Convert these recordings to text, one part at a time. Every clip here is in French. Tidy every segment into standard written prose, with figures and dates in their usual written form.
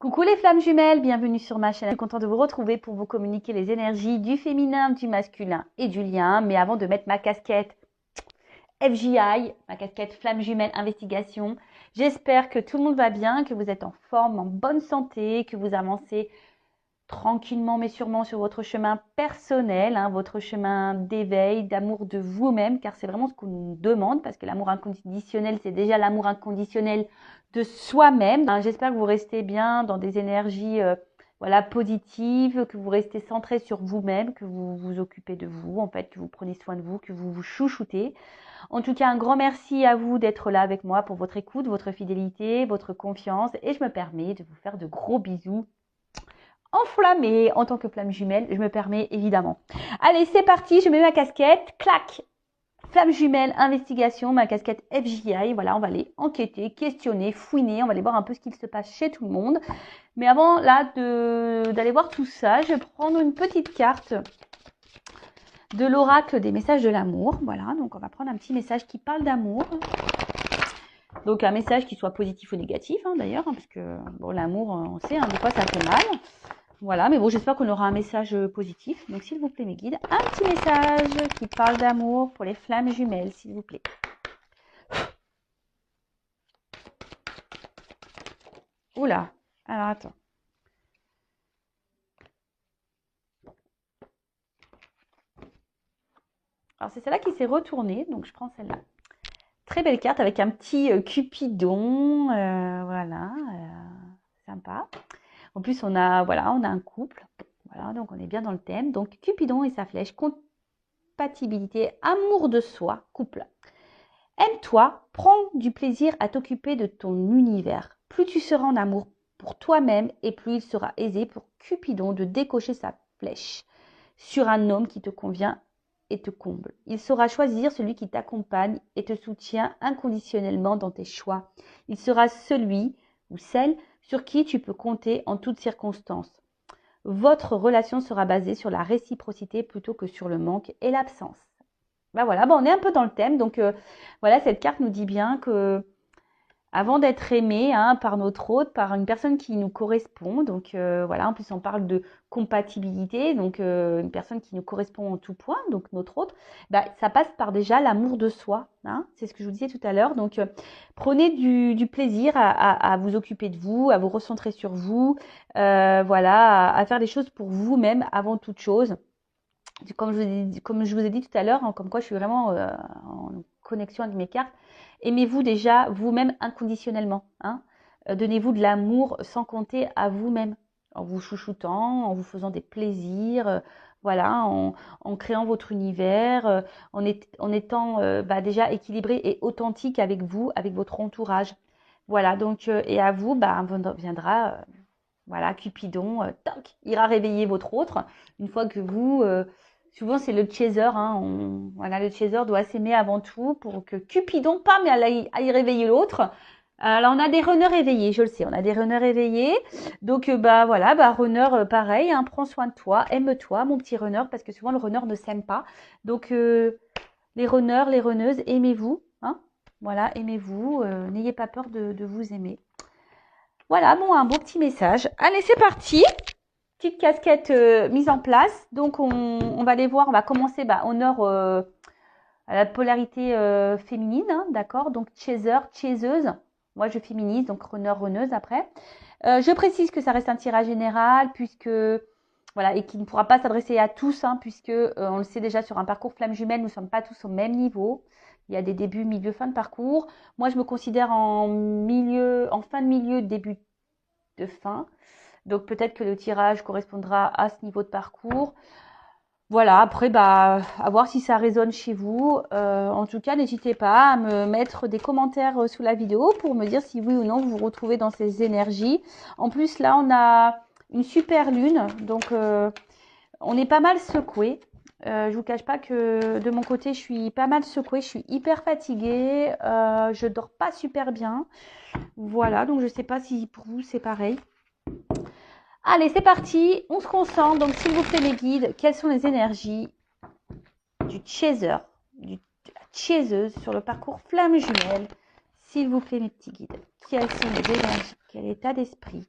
Coucou les flammes jumelles, bienvenue sur ma chaîne. Je suis contente de vous retrouver pour vous communiquer les énergies du féminin, du masculin et du lien. Mais avant de mettre ma casquette FJI, ma casquette flamme jumelle investigation, j'espère que tout le monde va bien, que vous êtes en forme, en bonne santé, que vous avancez tranquillement mais sûrement sur votre chemin personnel, votre chemin d'éveil, d'amour de vous-même, car c'est vraiment ce qu'on nous demande, parce que l'amour inconditionnel, c'est déjà l'amour inconditionnel de soi-même. J'espère que vous restez bien dans des énergies positives, que vous restez centré sur vous-même, que vous vous occupez de vous, en fait, que vous prenez soin de vous, que vous vous chouchoutez. En tout cas, un grand merci à vous d'être là avec moi pour votre écoute, votre fidélité, votre confiance, et je me permets de vous faire de gros bisous enflammée en tant que flamme jumelle, je me permets évidemment. Allez, c'est parti, je mets ma casquette, clac, flamme jumelle, investigation, ma casquette FJI, voilà, on va aller enquêter, questionner, fouiner, on va aller voir un peu ce qu'il se passe chez tout le monde. Mais avant là d'aller voir tout ça, je vais prendre une petite carte de l'oracle des messages de l'amour, voilà, donc on va prendre un petit message qui parle d'amour. Donc un message qui soit positif ou négatif d'ailleurs, parce que bon, l'amour, on sait, des fois ça fait mal. Voilà, mais bon, j'espère qu'on aura un message positif. Donc, s'il vous plaît, mes guides, un petit message qui parle d'amour pour les flammes jumelles, s'il vous plaît. Oula, alors attends. Alors, c'est celle-là qui s'est retournée, donc je prends celle-là. Très belle carte avec un petit Cupidon, voilà, sympa. En plus, on a un couple, voilà, donc on est bien dans le thème. Donc, Cupidon et sa flèche, compatibilité, amour de soi, couple. Aime-toi, prends du plaisir à t'occuper de ton univers. Plus tu seras en amour pour toi-même et plus il sera aisé pour Cupidon de décocher sa flèche sur un homme qui te convient et te comble. Il saura choisir celui qui t'accompagne et te soutient inconditionnellement dans tes choix. Il sera celui ou celle sur qui tu peux compter en toutes circonstances. Votre relation sera basée sur la réciprocité plutôt que sur le manque et l'absence. Ben voilà, on est un peu dans le thème. Donc voilà, cette carte nous dit bien que avant d'être aimé par notre hôte, par une personne qui nous correspond, donc voilà, en plus on parle de compatibilité, donc une personne qui nous correspond en tout point, donc notre hôte, ça passe par déjà l'amour de soi, c'est ce que je vous disais tout à l'heure. Donc prenez du plaisir à vous occuper de vous, à vous recentrer sur vous, voilà, à faire les choses pour vous-même avant toute chose. Comme je vous ai dit tout à l'heure, comme quoi je suis vraiment en connexion avec mes cartes, aimez-vous déjà vous-même inconditionnellement. Donnez-vous de l'amour sans compter à vous-même, en vous chouchoutant, en vous faisant des plaisirs, voilà, en créant votre univers, en étant déjà équilibré et authentique avec vous, avec votre entourage. Voilà, donc, et à vous, viendra, voilà, Cupidon, toc, ira réveiller votre autre, une fois que vous... souvent, c'est le chaser. Voilà, le chaser doit s'aimer avant tout pour que Cupidon, mais aille réveiller l'autre. Alors, on a des runners éveillés, je le sais, on a des runners éveillés. Donc, runner, pareil, prends soin de toi, aime-toi, mon petit runner, parce que souvent, le runner ne s'aime pas. Donc, les runners, les runneuses, aimez-vous. Voilà, aimez-vous, n'ayez pas peur de vous aimer. Voilà, un beau petit message. Allez, c'est parti. Petite casquette mise en place. Donc, on va aller voir. On va commencer honneur à la polarité féminine. D'accord. Donc, chaser, chaiseuse. Moi, je féminise. Donc, runner, runneuse après. Je précise que ça reste un tirage général puisque... Voilà, et qui ne pourra pas s'adresser à tous, puisque on le sait déjà sur un parcours flamme jumelle, nous ne sommes pas tous au même niveau. Il y a des débuts, milieu, fin de parcours. Moi, je me considère en fin de milieu, début de fin. Donc peut-être que le tirage correspondra à ce niveau de parcours. Voilà, après, à voir si ça résonne chez vous. En tout cas, n'hésitez pas à me mettre des commentaires sous la vidéo pour me dire si oui ou non vous vous retrouvez dans ces énergies. En plus, là, on a une super lune, donc on est pas mal secoué. Je vous cache pas que de mon côté, je suis pas mal secouée, je suis hyper fatiguée, je dors pas super bien. Voilà, donc je sais pas si pour vous c'est pareil. Allez, c'est parti, on se concentre. Donc, s'il vous plaît, mes guides, quelles sont les énergies du chaser, de la chaiseuse sur le parcours flamme jumelle? S'il vous plaît, mes petits guides, quelles sont les énergies? Quel état d'esprit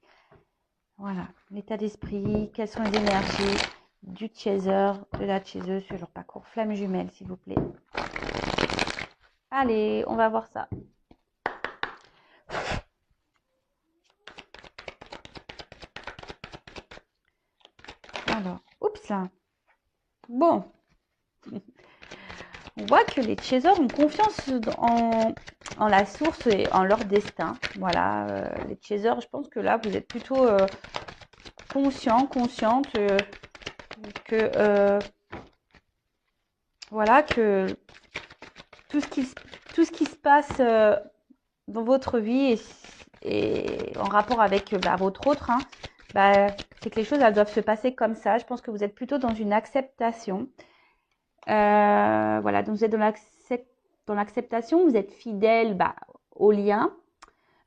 Voilà, l'état d'esprit, quelles sont les énergies du chaser, de la chaseuse sur leur parcours flamme jumelle, s'il vous plaît. Allez, on va voir ça. Alors, oups là. Bon. On voit que les chasers ont confiance en la source et en leur destin. Voilà, les chasers, je pense que là, vous êtes plutôt consciente que voilà, que tout ce qui se passe dans votre vie et en rapport avec votre autre, hein, c'est que les choses elles doivent se passer comme ça. Je pense que vous êtes plutôt dans une acceptation. Voilà, donc vous êtes dans l'acceptation, vous êtes fidèle au lien.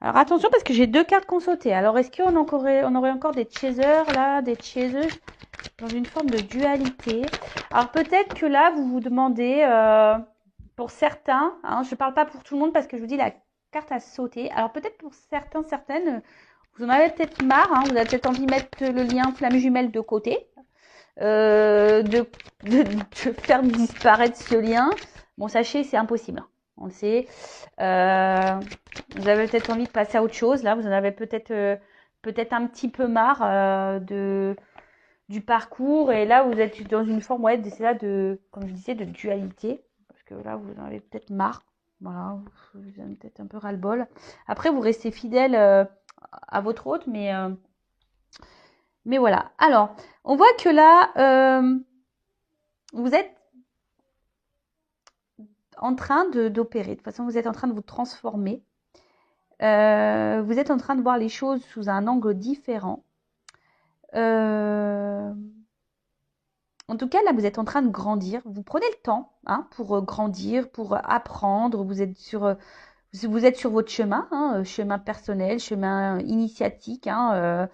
Alors attention parce que j'ai deux cartes qu'on sautait. Alors est-ce qu'on aurait encore des chasers là, des chaseuses dans une forme de dualité? Alors peut-être que là vous vous demandez, pour certains, hein, je ne parle pas pour tout le monde parce que je vous dis la carte a sauté. Alors peut-être pour certaines, vous en avez peut-être marre, hein, vous avez peut-être envie de mettre le lien flamme jumelle de côté, de faire disparaître ce lien. Bon, sachez, c'est impossible. On le sait. Vous avez peut-être envie de passer à autre chose. Là, vous en avez peut-être un petit peu marre du parcours. Et là, vous êtes dans une forme, ouais, comme je disais, de dualité. Parce que là, vous en avez peut-être marre. Voilà, vous avez peut-être un peu ras-le-bol. Après, vous restez fidèle à votre hôte, mais voilà. Alors, on voit que là, vous êtes en train d'opérer. De toute façon, vous êtes en train de vous transformer. Vous êtes en train de voir les choses sous un angle différent. En tout cas, là, vous êtes en train de grandir. Vous prenez le temps pour grandir, pour apprendre. Vous êtes sur votre chemin, chemin personnel, chemin initiatique. Vous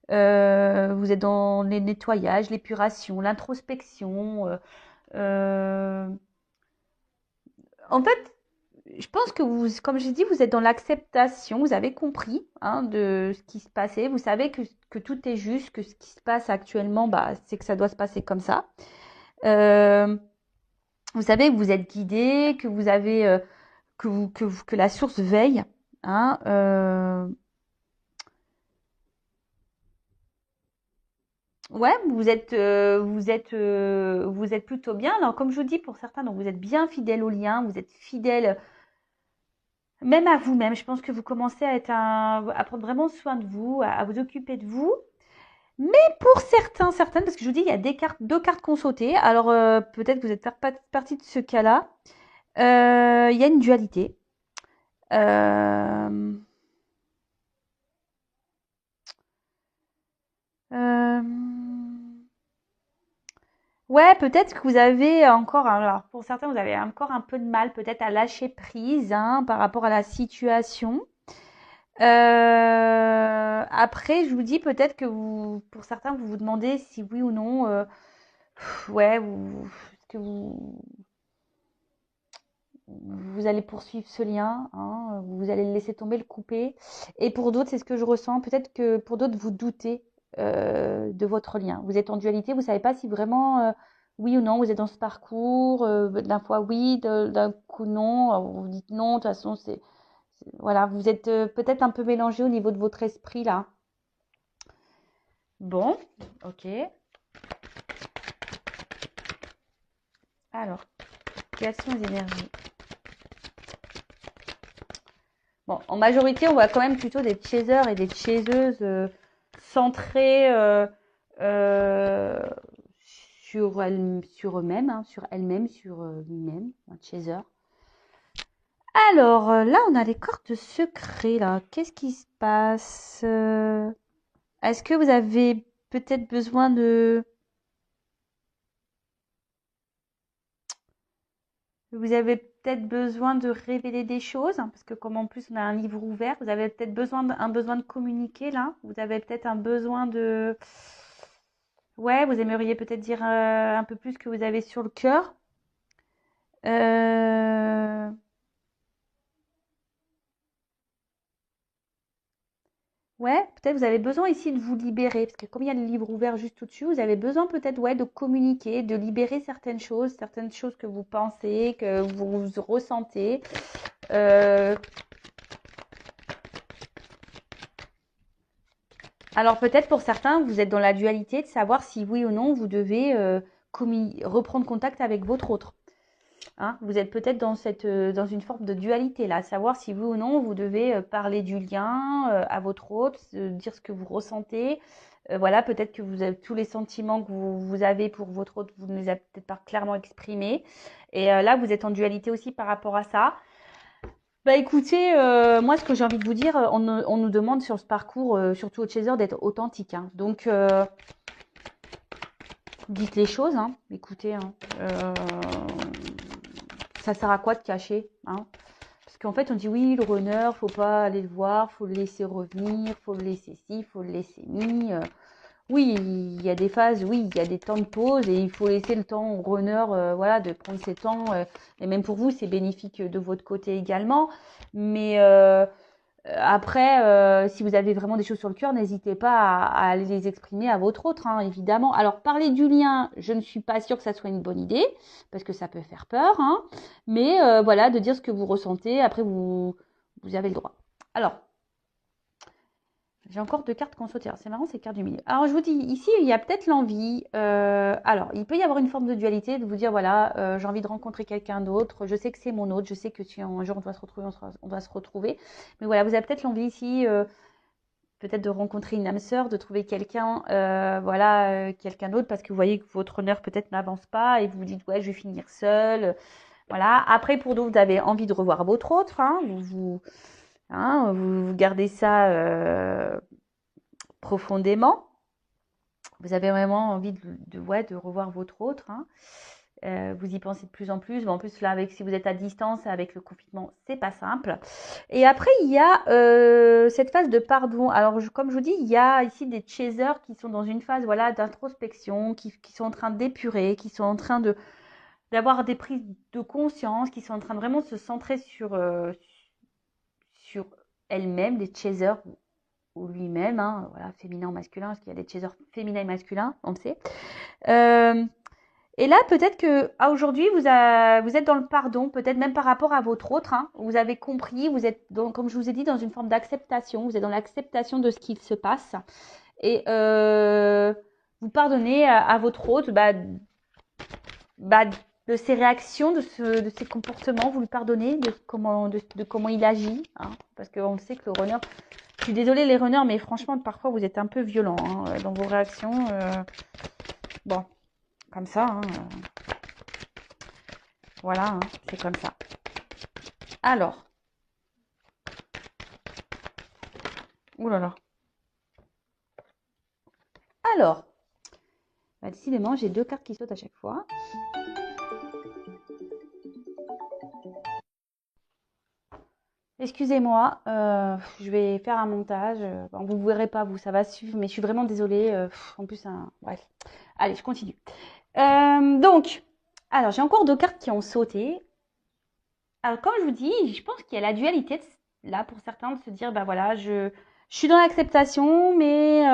êtes dans les nettoyages, l'épuration, l'introspection. En fait, je pense que comme j'ai dit, vous êtes dans l'acceptation. Vous avez compris de ce qui se passait. Vous savez que tout est juste, que ce qui se passe actuellement, c'est que ça doit se passer comme ça. Vous savez que vous êtes guidé, que vous avez que la source veille. Ouais, vous êtes plutôt bien. Alors, comme je vous dis, pour certains, donc vous êtes bien fidèle au lien, vous êtes fidèle même à vous-même. Je pense que vous commencez à prendre vraiment soin de vous, à vous occuper de vous. Mais pour certaines, parce que je vous dis, il y a deux cartes qu'on sautait. Alors, peut-être que vous êtes partie de ce cas-là. Il y a une dualité. Euh, euh, Ouais, peut-être que vous avez encore, alors pour certains, vous avez encore un peu de mal peut-être à lâcher prise par rapport à la situation. Après, je vous dis peut-être que pour certains, vous vous demandez si oui ou non, ouais, est-ce que vous allez poursuivre ce lien, vous allez le laisser tomber, le couper. Et pour d'autres, c'est ce que je ressens. Peut-être que pour d'autres, vous doutez de votre lien. Vous êtes en dualité, vous ne savez pas si vraiment, oui ou non, vous êtes dans ce parcours. D'un fois oui, d'un coup non. Alors, vous dites non, de toute façon, voilà, vous êtes peut-être un peu mélangé au niveau de votre esprit là. Bon, ok. Alors, quelles sont les énergies? Bon, en majorité, on voit quand même plutôt des chasers et des chaseuses centrés euh, sur eux-mêmes, sur elles-mêmes, sur lui-même, un chaser. Alors, là, on a les cartes secrets, là. Qu'est-ce qui se passe? Est-ce que vous avez peut-être besoin de... Vous avez peut-être besoin de révéler des choses, parce que comme en plus on a un livre ouvert, vous avez peut-être un besoin de communiquer là. Vous avez peut-être un besoin de... Ouais, vous aimeriez peut-être dire un peu plus ce que vous avez sur le cœur. Ouais, peut-être vous avez besoin ici de vous libérer, parce que comme il y a le livre ouvert juste au-dessus, vous avez besoin peut-être ouais, de communiquer, de libérer certaines choses que vous pensez, que vous ressentez. Euh, alors peut-être pour certains, vous êtes dans la dualité de savoir si oui ou non vous devez reprendre contact avec votre autre. Hein, vous êtes peut-être dans une forme de dualité là, savoir si oui ou non vous devez parler du lien à votre autre, dire ce que vous ressentez. Voilà, peut-être que vous avez tous les sentiments que vous avez pour votre autre, vous ne les avez peut-être pas clairement exprimés. Et là, vous êtes en dualité aussi par rapport à ça. Bah écoutez, moi ce que j'ai envie de vous dire, on nous demande sur ce parcours, surtout au Chaser, d'être authentique. Hein. Donc dites les choses, hein. Écoutez, hein. Ça sert à quoi de cacher, hein? Parce qu'en fait, on dit oui, le runner, faut pas aller le voir, faut le laisser revenir, faut le laisser ci, faut le laisser mi. Oui, il y a des phases, oui, il y a des temps de pause et il faut laisser le temps au runner, voilà, de prendre ses temps. Et même pour vous, c'est bénéfique de votre côté également. Mais après, si vous avez vraiment des choses sur le cœur, n'hésitez pas à aller les exprimer à votre autre, hein, évidemment. Alors, parler du lien, je ne suis pas sûre que ça soit une bonne idée, parce que ça peut faire peur, hein. Mais voilà, de dire ce que vous ressentez, après, vous avez le droit. Alors, j'ai encore deux cartes qu'on saute. C'est marrant, ces cartes du milieu. Alors, je vous dis, ici, il y a peut-être l'envie. Alors, il peut y avoir une forme de dualité, de vous dire, voilà, j'ai envie de rencontrer quelqu'un d'autre. Je sais que c'est mon autre. Je sais que si un jour on doit se retrouver, on doit se retrouver. Mais voilà, vous avez peut-être l'envie ici, peut-être de rencontrer une âme sœur, de trouver quelqu'un, voilà, quelqu'un d'autre, parce que vous voyez que votre honneur peut-être n'avance pas et vous vous dites, ouais, je vais finir seule. Voilà. Après, pour d'autres, vous avez envie de revoir votre autre. Hein, vous gardez ça profondément. Vous avez vraiment envie ouais, de revoir votre autre. Hein. Vous y pensez de plus en plus. Bon, en plus, là, si vous êtes à distance, avec le confinement, c'est pas simple. Et après, il y a cette phase de pardon. Alors, comme je vous dis, il y a ici des chasers qui sont dans une phase voilà, d'introspection, qui sont en train d'épurer, qui sont en train d'avoir des prises de conscience, qui sont en train de vraiment se centrer sur elles-mêmes, des chasers ou lui-même, hein, voilà, féminin ou masculin, parce qu'il y a des chasers féminins et masculins, on le sait. Et là, peut-être que aujourd'hui, vous êtes dans le pardon, peut-être même par rapport à votre autre. Hein, vous avez compris, vous êtes, comme je vous ai dit, dans une forme d'acceptation. Vous êtes dans l'acceptation de ce qu'il se passe. Et vous pardonnez à votre autre bah, de ses réactions, de ses comportements. Vous lui pardonnez de comment il agit. Hein, parce qu'on le sait que le runner... Je suis désolée les runners, mais franchement, parfois, vous êtes un peu violents hein, dans vos réactions. Bon, comme ça. Hein, voilà, hein, c'est comme ça. Alors. Ouh là là. Alors. Bah, décidément, j'ai deux cartes qui sautent à chaque fois. Excusez-moi, je vais faire un montage. Bon, vous ne verrez pas, vous, ça va suivre, mais je suis vraiment désolée. En plus, bref. Allez, je continue. Donc, alors, j'ai encore deux cartes qui ont sauté. Alors, comme je vous dis, je pense qu'il y a la dualité, là, pour certains, de se dire, bah voilà, je suis dans l'acceptation, mais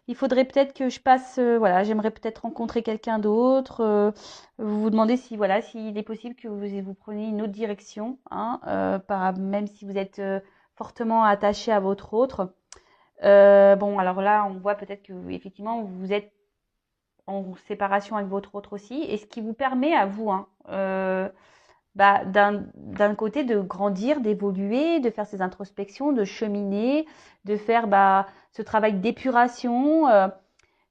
il faudrait peut-être que je passe, voilà, j'aimerais peut-être rencontrer quelqu'un d'autre. Vous vous demandez si, voilà, s'il est possible que vous preniez une autre direction, hein, même si vous êtes fortement attaché à votre autre. Bon, alors là, on voit peut-être que, effectivement, vous êtes en séparation avec votre autre aussi, et ce qui vous permet à vous, hein, bah, d'un côté de grandir, d'évoluer, de faire ces introspections, de cheminer, de faire ce travail d'épuration.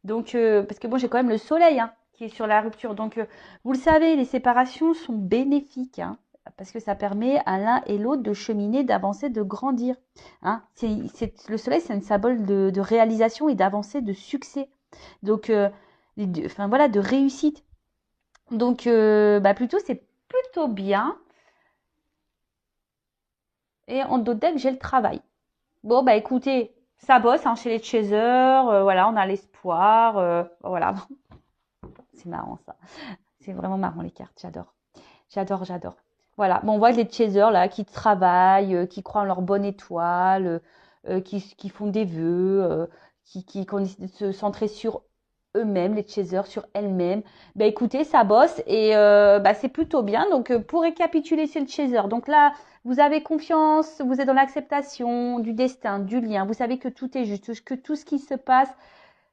Donc, parce que moi, j'ai quand même le soleil hein, qui est sur la rupture. Donc, vous le savez, les séparations sont bénéfiques. Hein, parce que ça permet à l'un et l'autre de cheminer, d'avancer, de grandir. Hein. Le soleil, c'est un symbole de réalisation et d'avancée, de succès. Donc, enfin voilà, de réussite. Donc, plutôt, c'est plutôt bien. Et en d'autres decks, j'ai le travail. Bon, bah écoutez, ça bosse hein, chez les chasers. Voilà, on a l'espoir. Voilà, c'est marrant ça. C'est vraiment marrant les cartes, j'adore. J'adore, j'adore. Voilà, bon, on voit les chasers là qui travaillent, qui croient en leur bonne étoile. qui font des vœux, qui ont décidé de se centrer sur eux-mêmes, les chasers, sur elles-mêmes. Ben écoutez, ça bosse et bah, c'est plutôt bien. Donc pour récapituler, c'est le chaser. Donc là, vous avez confiance, vous êtes dans l'acceptation du destin, du lien. Vous savez que tout est juste, que tout ce qui se passe,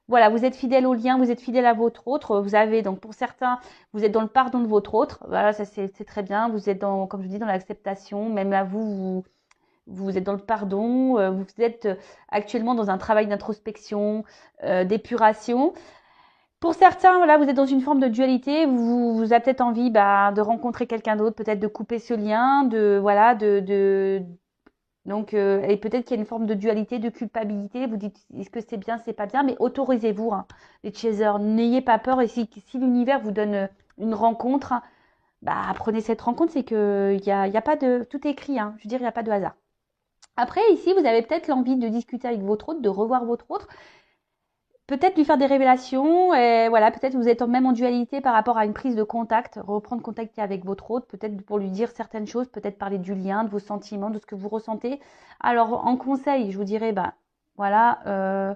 voilà, vous êtes fidèle au lien, vous êtes fidèle à votre autre. Vous avez donc pour certains, vous êtes dans le pardon de votre autre. Voilà, ça c'est très bien. Vous êtes dans, comme je dis, dans l'acceptation. Même à vous êtes dans le pardon. Vous êtes actuellement dans un travail d'introspection, d'épuration. Pour certains, voilà, vous êtes dans une forme de dualité. Vous avez peut-être envie de rencontrer quelqu'un d'autre, peut-être de couper ce lien, donc, et peut-être qu'il y a une forme de dualité, de culpabilité. Vous dites, est-ce que c'est bien, c'est pas bien, mais autorisez-vous, hein, les chasers. N'ayez pas peur. Et si l'univers vous donne une rencontre, hein, prenez cette rencontre. C'est que il y a pas de, tout est écrit, hein. Je veux dire, il n'y a pas de hasard. Après, ici, vous avez peut-être l'envie de discuter avec votre autre, de revoir votre autre. Peut-être lui faire des révélations, et voilà, peut-être vous êtes même en dualité par rapport à une prise de contact, reprendre contact avec votre hôte, peut-être pour lui dire certaines choses, peut-être parler du lien, de vos sentiments, de ce que vous ressentez. Alors, en conseil, je vous dirais, voilà,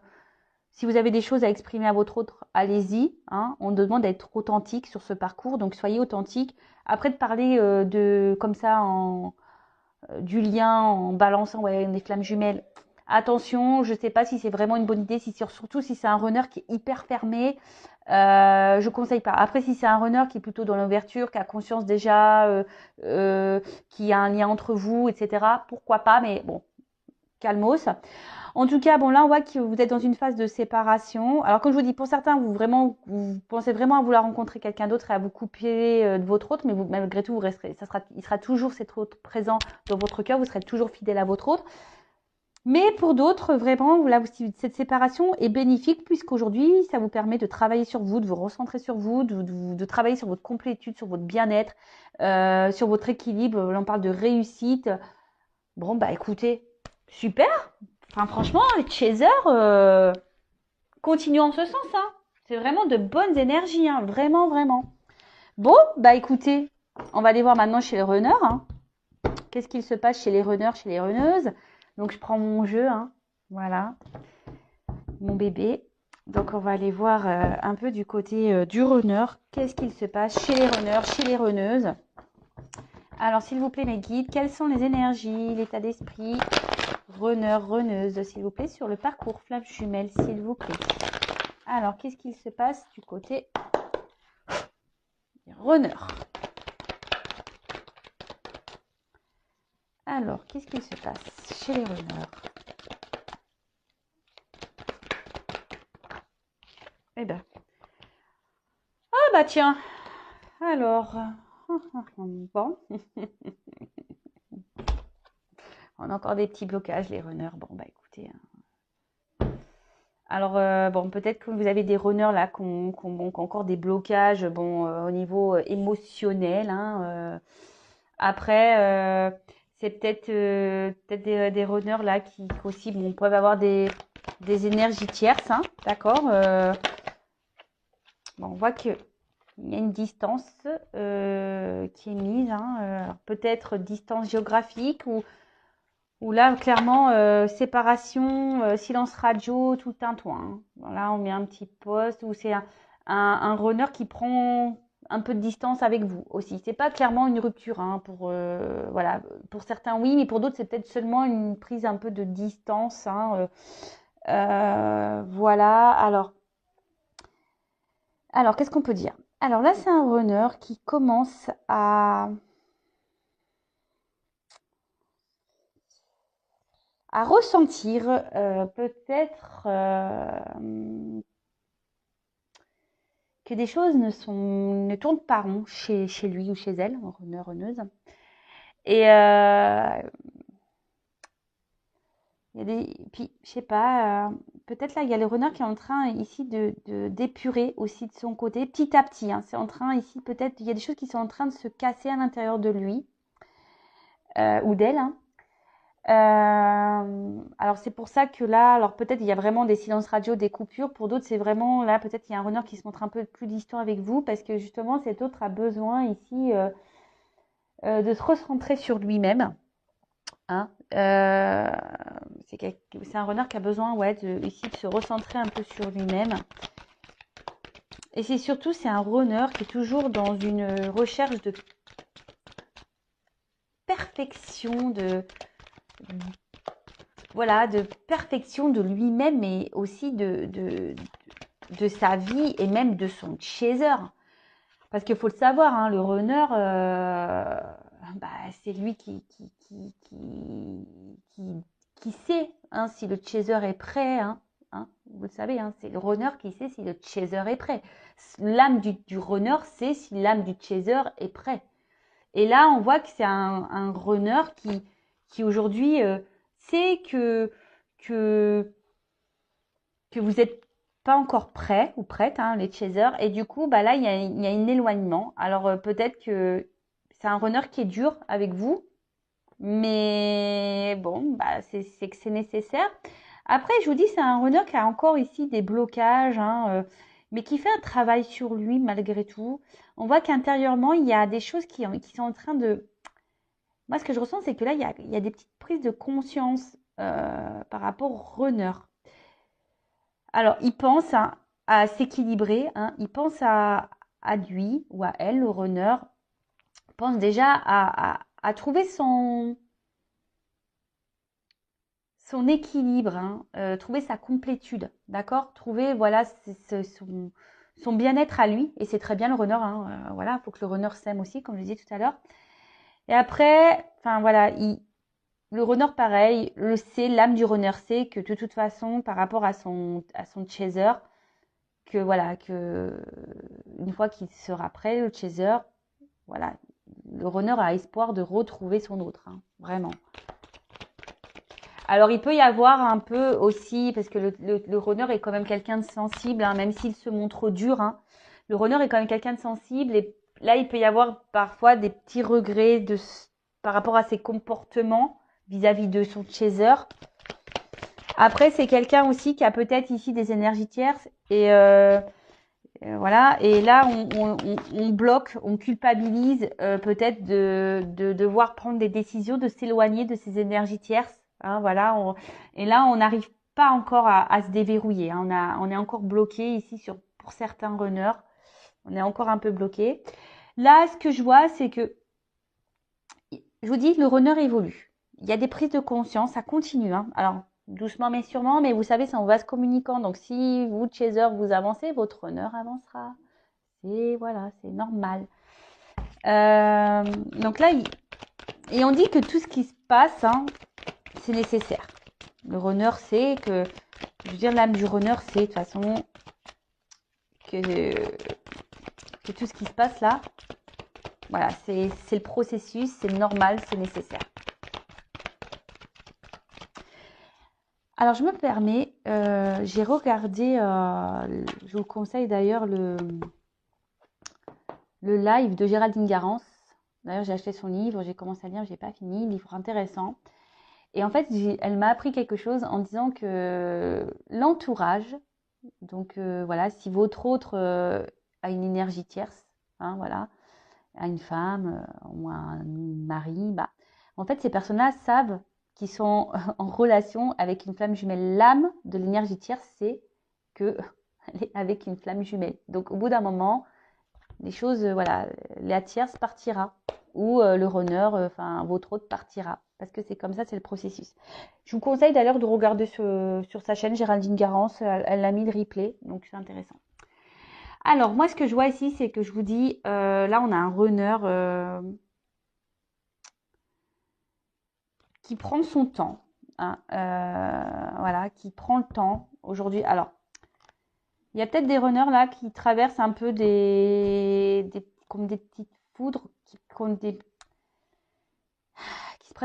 si vous avez des choses à exprimer à votre autre, allez-y, hein. On demande d'être authentique sur ce parcours, donc soyez authentique. Après, de parler comme ça, du lien en balançant des flammes jumelles. Attention, je ne sais pas si c'est vraiment une bonne idée, surtout si c'est un runner qui est hyper fermé. Je ne conseille pas. Après, si c'est un runner qui est plutôt dans l'ouverture, qui a conscience déjà, qui a un lien entre vous, etc., pourquoi pas, mais bon, calmos. En tout cas, bon, là, on voit que vous êtes dans une phase de séparation. Alors, comme je vous dis, pour certains, vous pensez vraiment à vouloir rencontrer quelqu'un d'autre et à vous couper de votre autre, mais malgré tout, vous resterez, il sera toujours cet autre présent dans votre cœur, vous serez toujours fidèle à votre autre. Mais pour d'autres, vraiment, là, cette séparation est bénéfique puisqu'aujourd'hui, ça vous permet de travailler sur vous, de vous recentrer sur vous, de travailler sur votre complétude, sur votre bien-être, sur votre équilibre. Là, on parle de réussite. Bon, écoutez, super. Enfin, franchement, les chasers, continuent en ce sens, hein. C'est vraiment de bonnes énergies, hein. Vraiment, vraiment. Bon, écoutez, on va aller voir maintenant chez les runners, hein. Qu'est-ce qu'il se passe chez les runners, chez les runneuses? Donc, je prends mon jeu, hein. Voilà, mon bébé. Donc, on va aller voir un peu du côté du runner. Qu'est-ce qu'il se passe chez les runners, chez les runneuses? Alors, s'il vous plaît, mes guides, quelles sont les énergies, l'état d'esprit runner, runneuse, s'il vous plaît, sur le parcours flamme jumelle, s'il vous plaît. Alors, qu'est-ce qu'il se passe du côté des runners? Alors, qu'est-ce qu'il se passe chez les runners? Eh ben, tiens. Alors, bon, on a encore des petits blocages, les runners. Bon, écoutez. Alors, peut-être que vous avez des runners là qui ont encore des blocages, au niveau émotionnel, hein. Après, c'est peut-être des runners là qui aussi, peuvent avoir des énergies tierces, hein, d'accord. On voit que il y a une distance qui est mise, hein, peut-être distance géographique ou là, clairement, séparation, silence radio, tout un toit, hein. Voilà, on met un petit poste où c'est un runner qui prend un peu de distance avec vous aussi. C'est pas clairement une rupture, hein, voilà. Pour certains, oui, mais pour d'autres, c'est peut-être seulement une prise un peu de distance, hein, voilà. Alors, qu'est-ce qu'on peut dire? Alors là, c'est un runner qui commence à ressentir peut-être que des choses ne tournent pas rond chez lui ou chez elle, runner, runneuse. Et puis, je sais pas, peut-être là, il y a le runner qui est en train ici d'épurer aussi de son côté, petit à petit, hein. C'est en train ici, peut-être, il y a des choses qui sont en train de se casser à l'intérieur de lui ou d'elle, hein. Alors c'est pour ça que là, alors peut-être il y a vraiment des silences radio, des coupures. Pour d'autres, c'est vraiment là, peut-être il y a un runner qui se montre un peu plus distant avec vous parce que justement cet autre a besoin ici de se recentrer sur lui-même, hein. c'est un runner qui a besoin, ouais, ici de se recentrer un peu sur lui-même. Et c'est surtout, c'est un runner qui est toujours dans une recherche de perfection, voilà, de perfection de lui-même, mais aussi de sa vie et même de son chaser. Parce qu'il faut le savoir, hein, le runner, bah, c'est lui qui sait, hein, si le chaser est prêt. Hein, vous le savez, hein, c'est le runner qui sait si le chaser est prêt. L'âme du runner sait si l'âme du chaser est prêt. Et là, on voit que c'est un runner qui aujourd'hui sait que vous n'êtes pas encore prêt ou prête, hein, les chasers. Et du coup, bah là, il y a un éloignement. Alors peut-être que c'est un runner qui est dur avec vous, mais bon, bah c'est que c'est nécessaire. Après, je vous dis, c'est un runner qui a encore ici des blocages, hein, mais qui fait un travail sur lui malgré tout. On voit qu'intérieurement, il y a des choses qui sont en train de... Moi, ce que je ressens, c'est que là, il y a des petites prises de conscience par rapport au runner. Alors, il pense à s'équilibrer, hein, il pense à lui ou à elle, le runner, pense déjà à trouver son équilibre, hein, trouver sa complétude, d'accord? Trouver, voilà, son bien-être à lui, et c'est très bien le runner, hein, voilà, il faut que le runner s'aime aussi, comme je disais tout à l'heure. Et après, enfin voilà, le runner, pareil, le sait, l'âme du runner sait que de toute façon, par rapport à son chaser, que voilà, que une fois qu'il sera prêt, le chaser, voilà, le runner a espoir de retrouver son autre, hein, vraiment. Alors, il peut y avoir un peu aussi, parce que le runner est quand même quelqu'un de sensible, hein, même s'il se montre dur, hein, le runner est quand même quelqu'un de sensible, et là, il peut y avoir parfois des petits regrets par rapport à ses comportements vis-à-vis de son chaser. Après, c'est quelqu'un aussi qui a peut-être ici des énergies tierces, et voilà, et là on bloque, on culpabilise peut-être de devoir prendre des décisions, de s'éloigner de ces énergies tierces, hein, voilà, et là on n'arrive pas encore à se déverrouiller, hein, on est encore bloqué ici pour certains runners, on est encore un peu bloqué. Là, ce que je vois, c'est que, je vous dis, le runner évolue. Il y a des prises de conscience, ça continue, hein. Alors, doucement mais sûrement, mais vous savez, c'est en vase communicant. Donc, si vous, chaser, vous avancez, votre runner avancera. Et voilà, c'est normal. Donc là, et on dit que tout ce qui se passe, hein, c'est nécessaire. Le runner sait que, je veux dire, l'âme du runner sait de toute façon que tout ce qui se passe là, voilà, c'est le processus, c'est normal, c'est nécessaire. Alors, je me permets, j'ai regardé, je vous conseille d'ailleurs le live de Géraldine Garance. D'ailleurs, j'ai acheté son livre, j'ai commencé à lire, j'ai pas fini, livre intéressant. Et en fait, elle m'a appris quelque chose en disant que l'entourage, donc voilà, si votre autre a une énergie tierce, hein, voilà, a une femme ou un mari, bah, en fait, ces personnes-là savent qu'ils sont en relation avec une flamme jumelle. L'âme de l'énergie tierce, c'est qu'elle est avec une flamme jumelle. Donc, au bout d'un moment, les choses, voilà, la tierce partira ou le runner, enfin votre autre partira. Parce que c'est comme ça, c'est le processus. Je vous conseille d'ailleurs de regarder sur sa chaîne Géraldine Garance, elle a mis le replay, donc c'est intéressant. Alors moi, ce que je vois ici, c'est que je vous dis, là on a un runner qui prend son temps, hein, voilà, qui prend le temps aujourd'hui. Alors, il y a peut-être des runners là qui traversent un peu comme des petites foudres, qui se prennent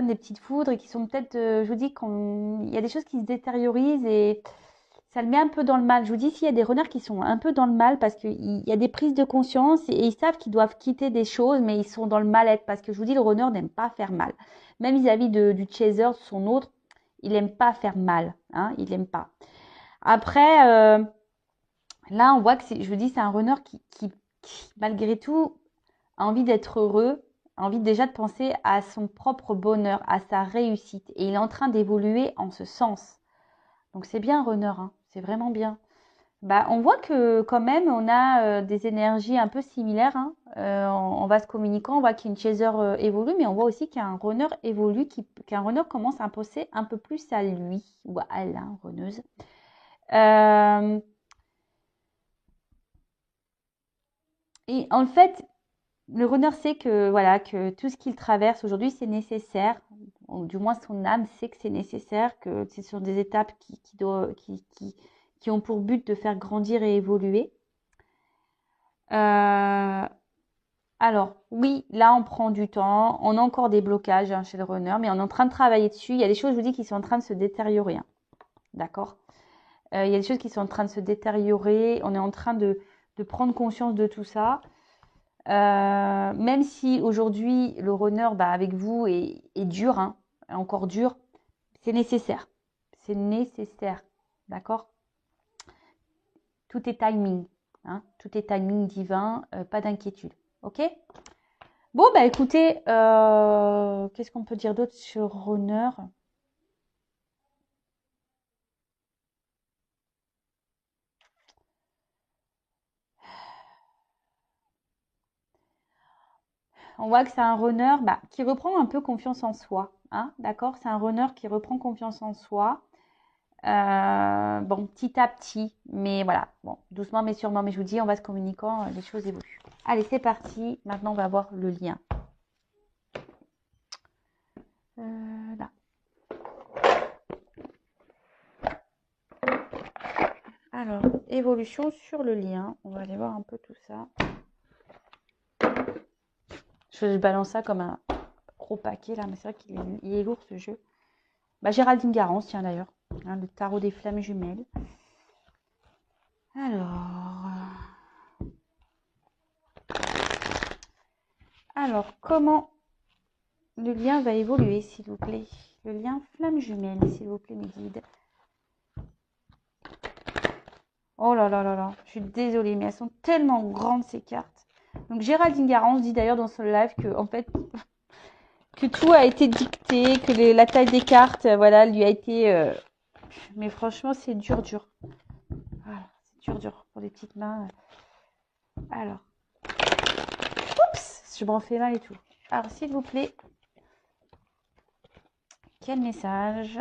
des petites foudres et qui sont peut-être, je vous dis, il y a des choses qui se détériorisent et ça le met un peu dans le mal. Je vous dis, s'il y a des runners qui sont un peu dans le mal parce qu'il y a des prises de conscience et ils savent qu'ils doivent quitter des choses, mais ils sont dans le mal-être parce que je vous dis, le runner n'aime pas faire mal. Même vis-à-vis du chaser, de son autre, il n'aime pas faire mal, hein, il n'aime pas. Après, là, on voit que je vous dis, c'est un runner qui, malgré tout, a envie d'être heureux, a envie déjà de penser à son propre bonheur, à sa réussite. Et il est en train d'évoluer en ce sens. Donc c'est bien, runner, hein, c'est vraiment bien. Bah, on voit que quand même, on a des énergies un peu similaires, hein, en vase communicant. On voit qu'une chaser évolue, mais on voit aussi qu'un runner évolue, qu'un runner commence à penser un peu plus à lui ou à elle, hein, runneuse. Et en fait, le runner sait que voilà que tout ce qu'il traverse aujourd'hui, c'est nécessaire. Ou du moins, son âme sait que c'est nécessaire, que c'est sur des étapes qui ont pour but de faire grandir et évoluer. Alors, oui, là, on prend du temps. On a encore des blocages, hein, chez le runner, mais on est en train de travailler dessus. Il y a des choses, je vous dis, qui sont en train de se détériorer, hein. D'accord? Il y a des choses qui sont en train de se détériorer. On est en train de prendre conscience de tout ça. Même si aujourd'hui, le runner, bah, avec vous, est dur, hein, encore dur, c'est nécessaire. C'est nécessaire. D'accord? Tout est timing, hein, tout est timing divin, pas d'inquiétude. Ok? Bon, bah écoutez, qu'est-ce qu'on peut dire d'autre sur Runner? On voit que c'est un runner, bah, qui reprend un peu confiance en soi, hein, d'accord? C'est un runner qui reprend confiance en soi. Bon, petit à petit, mais voilà, bon, doucement mais sûrement. Mais je vous dis, en vase communicant, les choses évoluent. Allez, c'est parti. Maintenant, on va voir le lien. Là. Alors, évolution sur le lien. On va aller voir un peu tout ça. Je balance ça comme un gros paquet là, mais c'est vrai qu'il est lourd ce jeu. Bah, Géraldine Garance, tiens d'ailleurs, hein, le tarot des flammes jumelles. Alors, comment le lien va évoluer, s'il vous plaît? Le lien flamme jumelle, s'il vous plaît, mes guides. Oh là là là là, je suis désolée, mais elles sont tellement grandes ces cartes. Donc Géraldine Garance dit d'ailleurs dans son live que en fait que tout a été dicté, que la taille des cartes, voilà, lui a été. Mais franchement, c'est dur, dur. Voilà, c'est dur, dur pour les petites mains. Alors, oups, je m'en fais mal et tout. Alors, s'il vous plaît, quel message,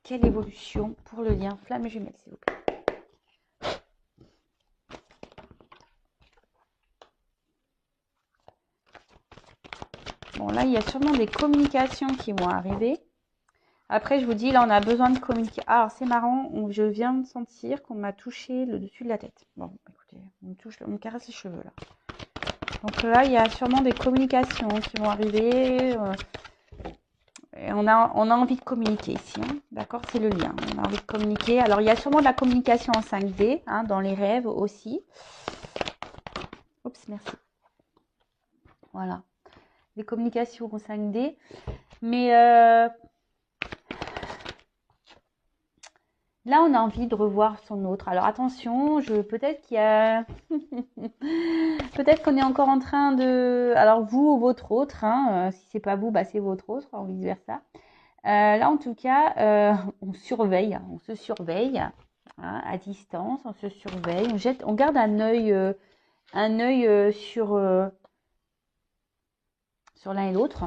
quelle évolution pour le lien flamme jumelle, s'il vous plaît? Bon, là, il y a sûrement des communications qui vont arriver. Après, je vous dis, là, on a besoin de communiquer. Ah, alors, c'est marrant, je viens de sentir qu'on m'a touché le dessus de la tête. Bon, écoutez, on me caresse les cheveux, là. Donc là, il y a sûrement des communications qui vont arriver. Et on a envie de communiquer ici, hein. D'accord? C'est le lien. On a envie de communiquer. Alors, il y a sûrement de la communication en 5D, hein, dans les rêves aussi. Oups, merci. Voilà. Des communications en 5D. Mais là, on a envie de revoir son autre. Alors, attention, peut-être qu'il y a... peut-être qu'on est encore en train de... Alors, vous ou votre autre, hein, si c'est pas vous, bah, c'est votre autre, ou vice-versa. Là, en tout cas, on surveille, on se surveille, hein, à distance, on se surveille, on garde un œil sur l'un et l'autre.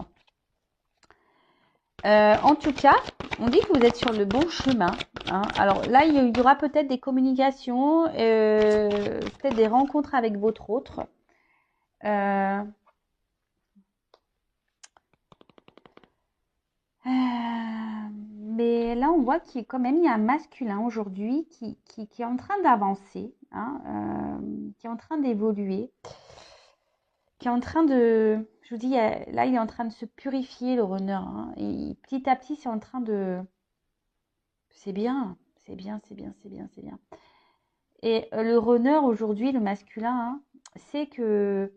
En tout cas, on dit que vous êtes sur le bon chemin, hein. Alors là, il y aura peut-être des communications, peut-être des rencontres avec votre autre. Mais là, on voit qu'il quand même il y a un masculin aujourd'hui qui est en train d'avancer, hein, qui est en train d'évoluer, qui est en train de... Je vous dis, là, il est en train de se purifier, le runner, hein, et petit à petit, c'est en train de... C'est bien, c'est bien, c'est bien, c'est bien, c'est bien. Et le runner aujourd'hui, le masculin, hein, c'est que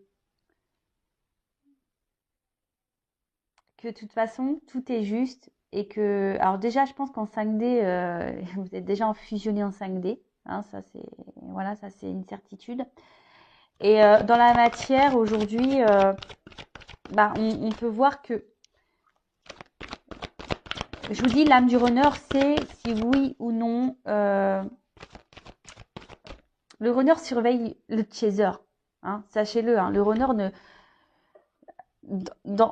de toute façon, tout est juste et que... Alors déjà, je pense qu'en 5D, vous êtes déjà fusionné en 5D. Hein, ça, c'est voilà, ça, c'est une certitude. Et dans la matière, aujourd'hui, bah, on peut voir que, je vous dis, l'âme du runner, c'est si oui ou non, le runner surveille le chaser. Hein, sachez-le, hein, le runner ne,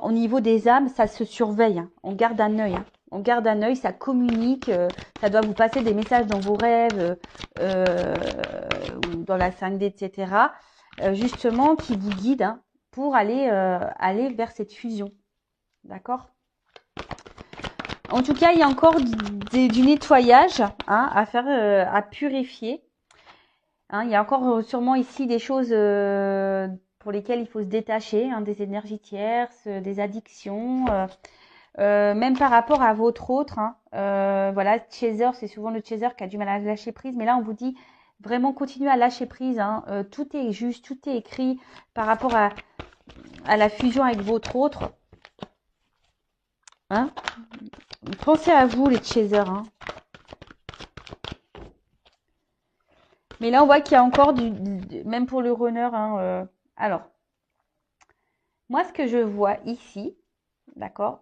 au niveau des âmes, ça se surveille. Hein, on garde un œil. Hein, on garde un œil, ça communique, ça doit vous passer des messages dans vos rêves, ou dans la 5D, etc. Justement, qui vous guident, hein, pour aller vers cette fusion. D'accord? En tout cas, il y a encore du nettoyage, hein, à faire, à purifier. Hein, il y a encore sûrement ici des choses pour lesquelles il faut se détacher, hein, des énergies tierces, des addictions, même par rapport à votre autre. Hein, voilà, chaser, c'est souvent le chaser qui a du mal à lâcher prise, mais là on vous dit vraiment continuez à lâcher prise. Hein, tout est juste, tout est écrit par rapport à la fusion avec votre autre. Hein, pensez à vous les chasers. Hein. Mais là, on voit qu'il y a encore même pour le runner. Hein, alors, moi, ce que je vois ici, d'accord,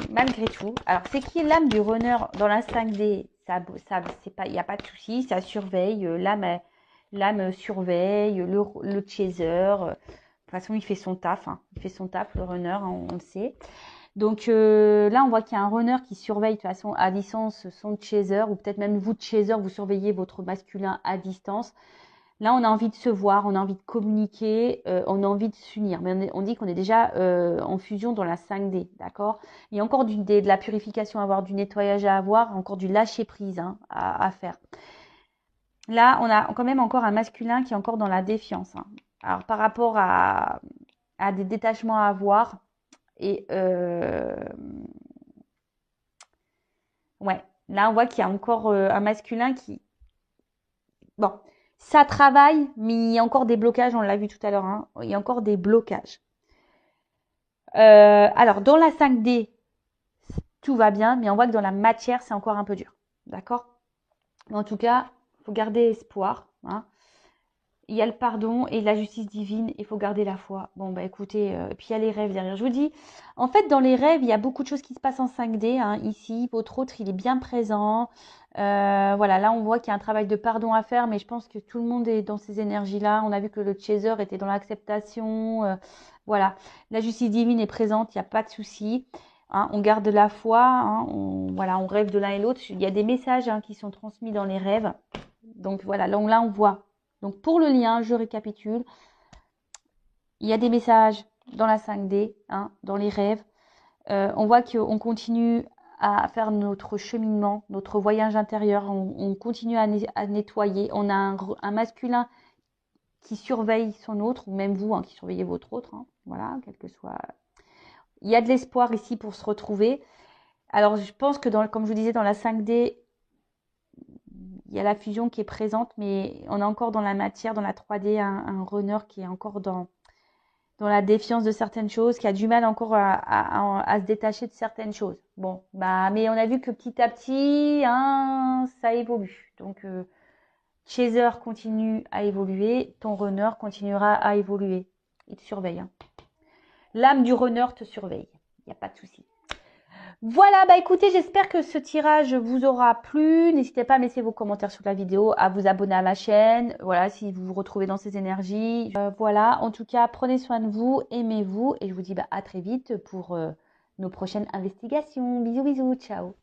malgré tout, alors c'est qui est l'âme du runner dans la 5D, c'est pas, il n'y a pas de souci, ça surveille, l'âme surveille, le chaser. De toute façon, il fait son taf, hein, il fait son taf, le runner, hein, on le sait. Donc là, on voit qu'il y a un runner qui surveille de toute façon à distance son chaser, ou peut-être même vous, chaser, vous surveillez votre masculin à distance. Là, on a envie de se voir, on a envie de communiquer, on a envie de s'unir. Mais on dit qu'on est déjà en fusion dans la 5D, d'accord? Il y a encore de la purification à avoir, du nettoyage à avoir, encore du lâcher-prise, hein, à faire. Là, on a quand même encore un masculin qui est encore dans la défiance. Hein. Alors, par rapport à des détachements à avoir, et ouais, là, on voit qu'il y a encore un masculin qui... Bon, ça travaille, mais il y a encore des blocages, on l'a vu tout à l'heure, hein, il y a encore des blocages. Alors, dans la 5D, tout va bien, mais on voit que dans la matière, c'est encore un peu dur. D'accord? En tout cas, il faut garder espoir. Hein. Il y a le pardon et la justice divine, il faut garder la foi. Bon, bah écoutez, puis il y a les rêves derrière. Je vous dis, en fait, dans les rêves, il y a beaucoup de choses qui se passent en 5D. Hein. Ici, votre autre, il est bien présent. Voilà, là, on voit qu'il y a un travail de pardon à faire, mais je pense que tout le monde est dans ces énergies-là. On a vu que le chaser était dans l'acceptation. Voilà, la justice divine est présente, il n'y a pas de souci. Hein, on garde la foi. Hein, voilà, on rêve de l'un et l'autre. Il y a des messages, hein, qui sont transmis dans les rêves. Donc voilà, là, on voit. Donc pour le lien, je récapitule. Il y a des messages dans la 5D, hein, dans les rêves. On voit qu'on continue à faire notre cheminement, notre voyage intérieur. On continue à nettoyer. On a un masculin qui surveille son autre, ou même vous, hein, qui surveillez votre autre. Hein, voilà, quel que soit. Il y a de l'espoir ici pour se retrouver. Alors je pense que, comme je vous disais, dans la 5D, il y a la fusion qui est présente, mais on est encore dans la matière, dans la 3D, un runner qui est encore dans la défiance de certaines choses, qui a du mal encore à se détacher de certaines choses. Bon, bah, mais on a vu que petit à petit, hein, ça évolue. Donc, chaser continue à évoluer, ton runner continuera à évoluer. Il te surveille. Hein. L'âme du runner te surveille. Il n'y a pas de souci. Voilà, bah écoutez, j'espère que ce tirage vous aura plu. N'hésitez pas à laisser vos commentaires sous la vidéo, à vous abonner à ma chaîne. Voilà, si vous vous retrouvez dans ces énergies. Voilà, en tout cas, prenez soin de vous, aimez-vous. Et je vous dis à très vite pour nos prochaines investigations. Bisous, bisous, ciao.